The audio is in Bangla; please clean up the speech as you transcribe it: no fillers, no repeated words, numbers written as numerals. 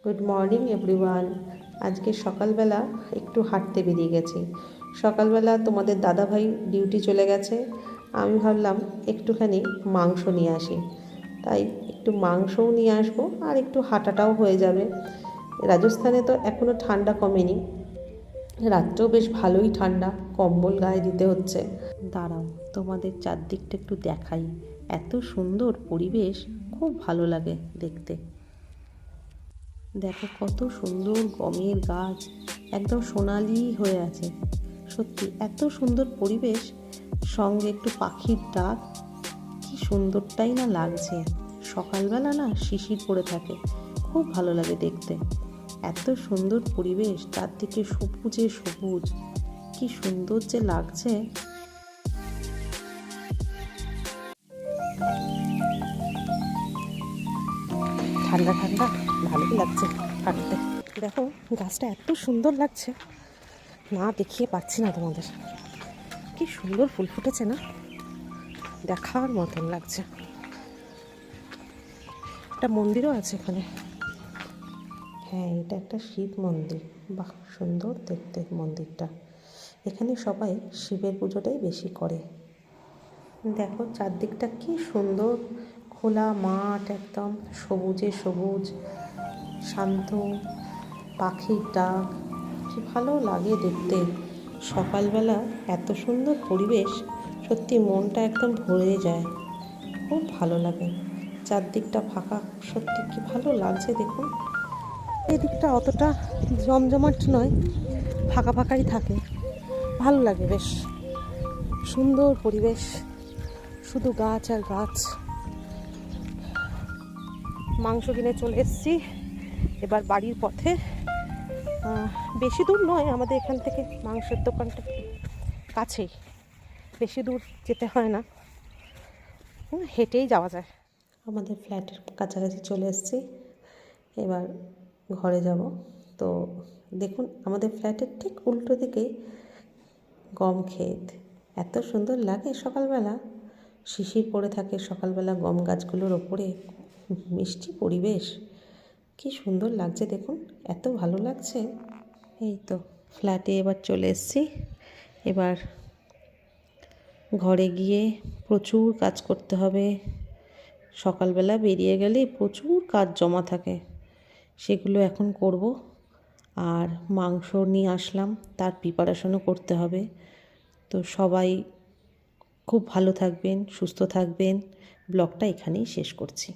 Good morning everyone. আজকে সকালবেলা একটু হাঁটতে বেরিয়ে গেছি। সকালবেলা তোমাদের দাদাভাই ডিউটি চলে গেছে, আমি ভাবলাম একটুখানি মাংস নিয়ে আসি, তাই একটু মাংসও নিয়ে আসবো আর একটু হাঁটাটাও হয়ে যাবে। রাজস্থানে তো এখনও ঠান্ডা কমেনি, রাত্রেও বেশ ভালোই ঠান্ডা, কম্বল গায়ে দিতে হচ্ছে। দাঁড়াও তোমাদের চারদিকটা একটু দেখাই, এত সুন্দর পরিবেশ, খুব ভালো লাগে দেখতে। দেখো কত সুন্দর গমের গাছ, একদম সোনালি হয়ে আছে। সত্যি এত সুন্দর পরিবেশ, সঙ্গে একটু পাখির ডাক, কি সুন্দরটাই না লাগছে। সকালবেলা না শিশির পড়ে থাকে, খুব ভালো লাগে দেখতে। এত সুন্দর পরিবেশ, চারদিকে সবুজে সবুজ, কি সুন্দর যে লাগছে। ঠান্ডা ঠান্ডা ভালোই লাগছে হাঁটতে। দেখো গাছটা এত সুন্দর লাগছে, না দেখিয়ে পাচ্ছি না তোমাদের। কি সুন্দর ফুল ফুটেছে না, দেখার মতন লাগছে। একটা মন্দিরও আছে এখানে। হ্যাঁ, এটা একটা শিব মন্দির। বাহ, সুন্দর দেখতে মন্দিরটা। এখানে সবাই শিবের পুজোটাই বেশি করে। দেখো চারদিকটা কি সুন্দর, খোলা মাঠ, একদম সবুজে সবুজ, শান্ত, পাখির ডাক, কি ভালো লাগে দেখতে। সকালবেলা এত সুন্দর পরিবেশ, সত্যি মনটা একদম ভরে যায়, খুব ভালো লাগে। চারদিকটা ফাঁকা, সত্যি কি ভালো লাগছে দেখুন। এদিকটা অতটা জমজমাট নয়, ফাঁকা ফাঁকাই থাকে, ভালো লাগে বেশ। সুন্দর পরিবেশ, শুধু গাছ আর গাছ। মাংস কিনে চলে এসেছি এবার বাড়ির পথে। বেশি দূর নয় আমাদের এখান থেকে, মাংসের দোকানটা কাছেই, বেশি দূর যেতে হয় না, হেঁটেই যাওয়া যায়। আমাদের ফ্ল্যাটের কাছাকাছি চলে এসেছি, এবার ঘরে যাব। তো দেখুন আমাদের ফ্ল্যাটের ঠিক উল্টো দিকেই গম ক্ষেত, এত সুন্দর লাগে সকালবেলা, শিশির পড়ে থাকে সকালবেলা গম গাছগুলোর ওপরে, মিষ্টি পরিবেশ, কি সুন্দর লাগছে দেখুন, এত ভালো লাগছে। এই তো ফ্ল্যাটে এবার চলে এসেছি, এবার ঘরে গিয়ে প্রচুর কাজ করতে হবে। সকালবেলা বেরিয়ে গেলে প্রচুর কাজ জমা থাকে, সেগুলো এখন করব। আর মাংস নিয়ে আসলাম, তার প্রিপারেশনও করতে হবে। তো সবাই খুব ভালো থাকবেন, সুস্থ থাকবেন। ব্লগটা এখানেই শেষ করছি।